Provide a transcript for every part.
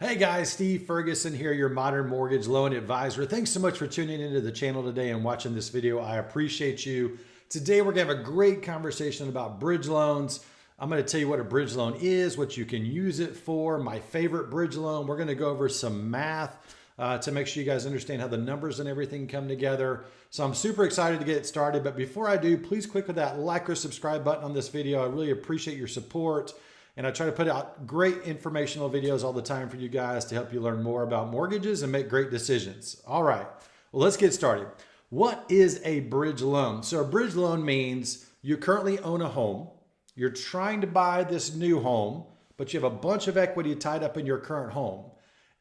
Hey guys, Steve Ferguson here, your modern mortgage loan advisor. Thanks so much for tuning into the channel today and watching this video. I appreciate you. Today we're gonna have a great conversation about bridge loans. I'm gonna tell you what a bridge loan is, what you can use it for, my favorite bridge loan. We're gonna go over some math to make sure you guys understand how the numbers and everything come together. So I'm super excited to get started, but before I do, please click on that like or subscribe button on this video. I really appreciate your support. And I try to put out great informational videos all the time for you guys to help you learn more about mortgages and make great decisions. All right, well, let's get started. What is a bridge loan? So a bridge loan means you currently own a home. You're trying to buy this new home, but you have a bunch of equity tied up in your current home.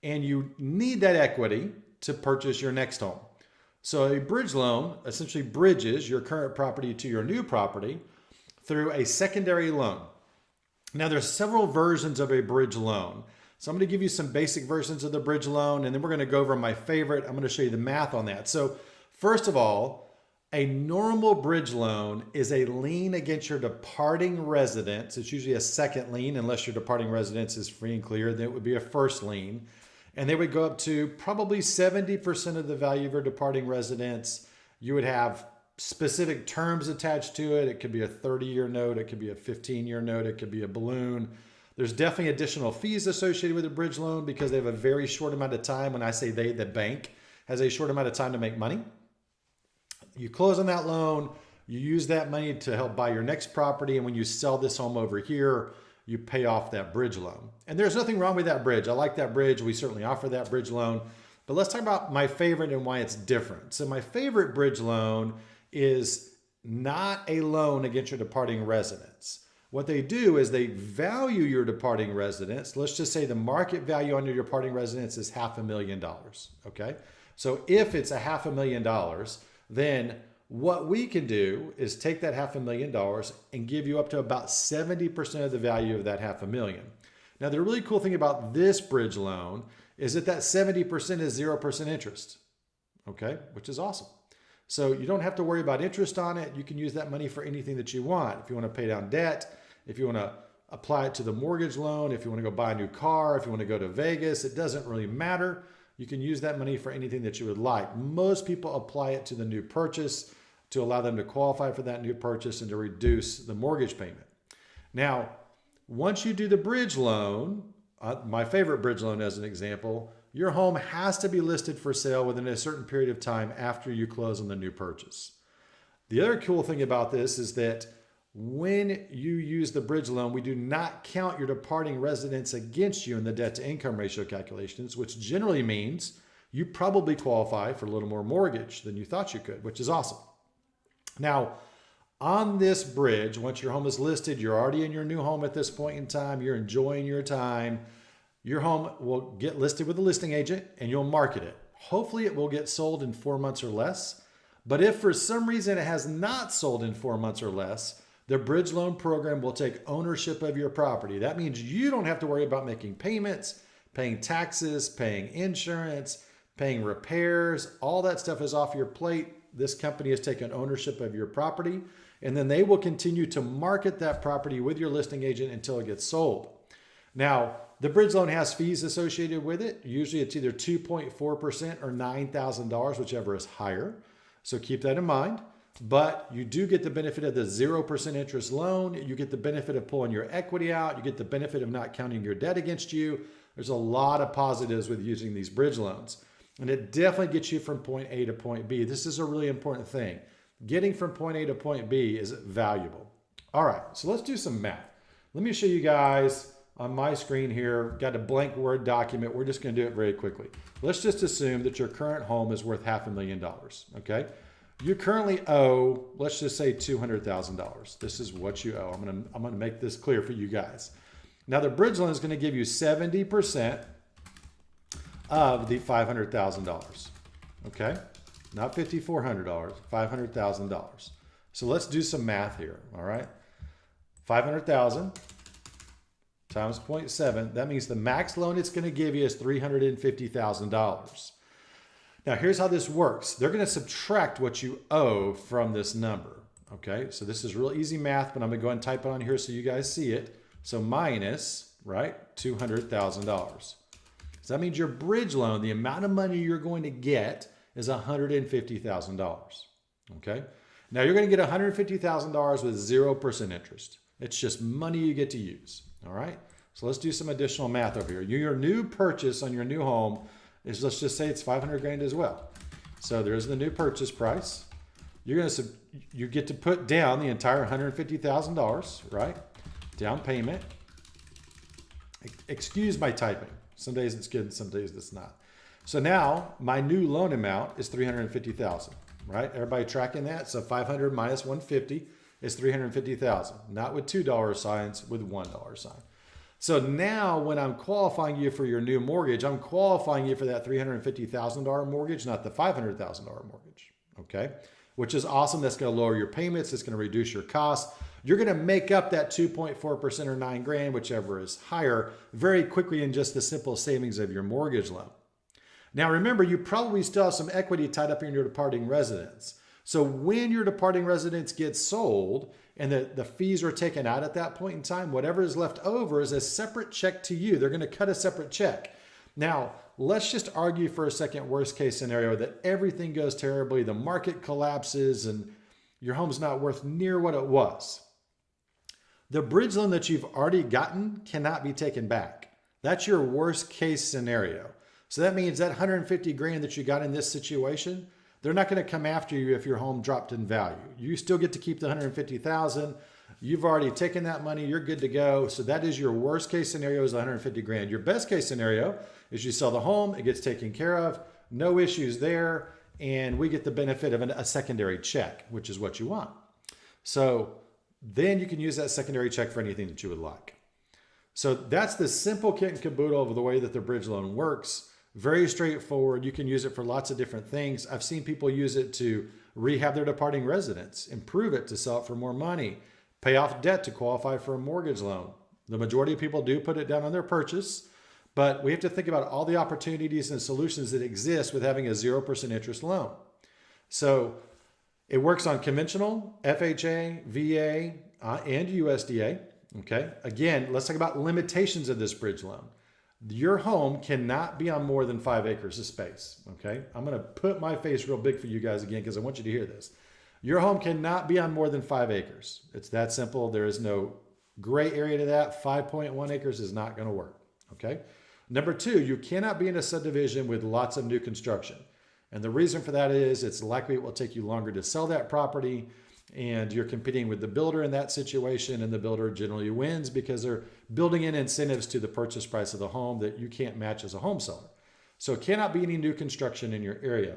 And you need that equity to purchase your next home. So a bridge loan essentially bridges your current property to your new property through a secondary loan. Now there's several versions of a bridge loan. So I'm going to give you some basic versions of the bridge loan, and then we're going to go over my favorite. I'm going to show you the math on that. So first of all, a normal bridge loan is a lien against your departing residence. It's usually a second lien unless your departing residence is free and clear. Then it would be a first lien. And they would go up to probably 70% of the value of your departing residence. You would have specific terms attached to it. It could be a 30-year note. It could be a 15-year note. It could be a balloon. There's definitely additional fees associated with a bridge loan because they have a very short amount of time. When I say they, the bank has a short amount of time to make money. You close on that loan. You use that money to help buy your next property. And when you sell this home over here, you pay off that bridge loan. And there's nothing wrong with that bridge. I like that bridge. We certainly offer that bridge loan. But let's talk about my favorite and why it's different. So my favorite bridge loan is not a loan against your departing residence. What they do is they value your departing residence. Let's just say the market value on your departing residence is $500,000, okay? So if it's $500,000, then what we can do is take that $500,000 and give you up to about 70% of the value of that $500,000. Now, the really cool thing about this bridge loan is that 70% is 0% interest, okay? Which is awesome. So you don't have to worry about interest on it. You can use that money for anything that you want. If you want to pay down debt, if you want to apply it to the mortgage loan, if you want to go buy a new car, if you want to go to Vegas, it doesn't really matter. You can use that money for anything that you would like. Most people apply it to the new purchase to allow them to qualify for that new purchase and to reduce the mortgage payment. Now, once you do the bridge loan, my favorite bridge loan as an example, your home has to be listed for sale within a certain period of time after you close on the new purchase. The other cool thing about this is that when you use the bridge loan, we do not count your departing residence against you in the debt to income ratio calculations, which generally means you probably qualify for a little more mortgage than you thought you could, which is awesome. Now, on this bridge, once your home is listed, you're already in your new home at this point in time, you're enjoying your time. Your home will get listed with a listing agent and you'll market it. Hopefully it will get sold in 4 months or less. But if for some reason it has not sold in 4 months or less, the bridge loan program will take ownership of your property. That means you don't have to worry about making payments, paying taxes, paying insurance, paying repairs. All that stuff is off your plate. This company has taken ownership of your property, and then they will continue to market that property with your listing agent until it gets sold. Now, the bridge loan has fees associated with it. Usually it's either 2.4% or $9,000, whichever is higher. So keep that in mind. But you do get the benefit of the 0% interest loan. You get the benefit of pulling your equity out. You get the benefit of not counting your debt against you. There's a lot of positives with using these bridge loans. And it definitely gets you from point A to point B. This is a really important thing. Getting from point A to point B is valuable. All right, so let's do some math. Let me show you guys on my screen here, got a blank Word document. We're just going to do it very quickly. Let's just assume that your current home is worth $500,000, okay? You currently owe, let's just say $200,000. This is what you owe. I'm going to make this clear for you guys. Now, the bridge loan is going to give you 70% of the $500,000, okay? Not $5,400, $500,000. So let's do some math here, all right? 500,000 times 0.7, that means the max loan it's going to give you is $350,000. Now, here's how this works. They're going to subtract what you owe from this number, okay? So this is real easy math, but I'm going to go ahead and type it on here so you guys see it. So minus, right, $200,000. So that means your bridge loan, the amount of money you're going to get is $150,000. Okay? Now you're going to get $150,000 with 0% interest. It's just money you get to use. All right? So let's do some additional math over here. Your new purchase on your new home is, let's just say it's 500 grand as well. So there's the new purchase price. You get to put down the entire $150,000, right? Down payment. Excuse my typing. Some days it's good, some days it's not. So now my new loan amount is $350,000, right? Everybody tracking that? So 500 minus 150 is $350,000, not with $2 signs, with $1 sign. So now when I'm qualifying you for your new mortgage, I'm qualifying you for that $350,000 mortgage, not the $500,000 mortgage, okay? Which is awesome. That's going to lower your payments. It's going to reduce your costs. You're going to make up that 2.4% or 9 grand, whichever is higher, very quickly in just the simple savings of your mortgage loan. Now, remember, you probably still have some equity tied up in your departing residence. So when your departing residence gets sold and the fees are taken out at that point in time, whatever is left over is a separate check to you. They're going to cut a separate check. Now, let's just argue for a second, worst case scenario, that everything goes terribly, the market collapses, and your home's not worth near what it was. The bridge loan that you've already gotten cannot be taken back. That's your worst case scenario. So that means that 150 grand that you got in this situation, they're not going to come after you if your home dropped in value. You still get to keep the 150,000. You've already taken that money. You're good to go. So that is your worst case scenario, is 150 grand. Your best case scenario is you sell the home, it gets taken care of, no issues there, and we get the benefit of a secondary check, which is what you want. So then you can use that secondary check for anything that you would like. So that's the simple kit and caboodle of the way that the bridge loan works. Very straightforward. You can use it for lots of different things. I've seen people use it to rehab their departing residence, improve it to sell it for more money, pay off debt to qualify for a mortgage loan. The majority of people do put it down on their purchase, but we have to think about all the opportunities and solutions that exist with having a 0% interest loan. So it works on conventional, FHA, VA, and USDA. Okay. Again, let's talk about limitations of this bridge loan. Your home cannot be on more than 5 acres of space. Okay. I'm going to put my face real big for you guys again, because I want you to hear this. Your home cannot be on more than 5 acres. It's that simple. There is no gray area to that. 5.1 acres is not going to work. Okay. Number 2, you cannot be in a subdivision with lots of new construction. And the reason for that is it's likely it will take you longer to sell that property, and you're competing with the builder in that situation, and the builder generally wins because they're building in incentives to the purchase price of the home that you can't match as a home seller. So it cannot be any new construction in your area.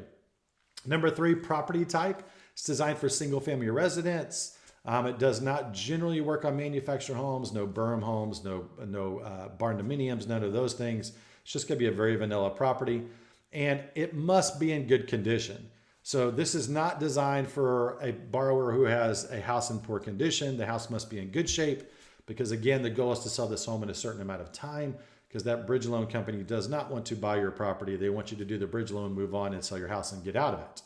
Number 3, property type. It's designed for single family residence. It does not generally work on manufactured homes, no berm homes, no barn dominiums, none of those things. It's just going to be a very vanilla property. And it must be in good condition. So this is not designed for a borrower who has a house in poor condition. The house must be in good shape, because again, the goal is to sell this home in a certain amount of time, because that bridge loan company does not want to buy your property. They want you to do the bridge loan, move on, and sell your house and get out of it.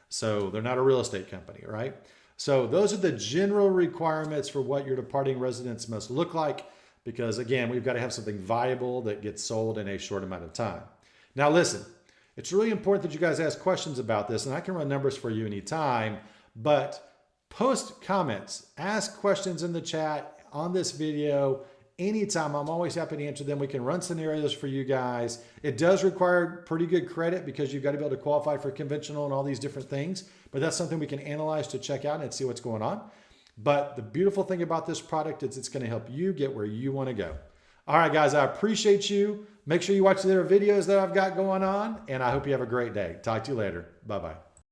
So they're not a real estate company, right? So those are the general requirements for what your departing residence must look like, because again, we've got to have something viable that gets sold in a short amount of time. Now listen, it's really important that you guys ask questions about this, and I can run numbers for you anytime, but post comments, ask questions in the chat on this video anytime. I'm always happy to answer them. We can run scenarios for you guys. It does require pretty good credit, because you've got to be able to qualify for conventional and all these different things, but that's something we can analyze to check out and see what's going on. But the beautiful thing about this product is it's going to help you get where you want to go. All right, guys, I appreciate you. Make sure you watch the other videos that I've got going on, and I hope you have a great day. Talk to you later. Bye-bye.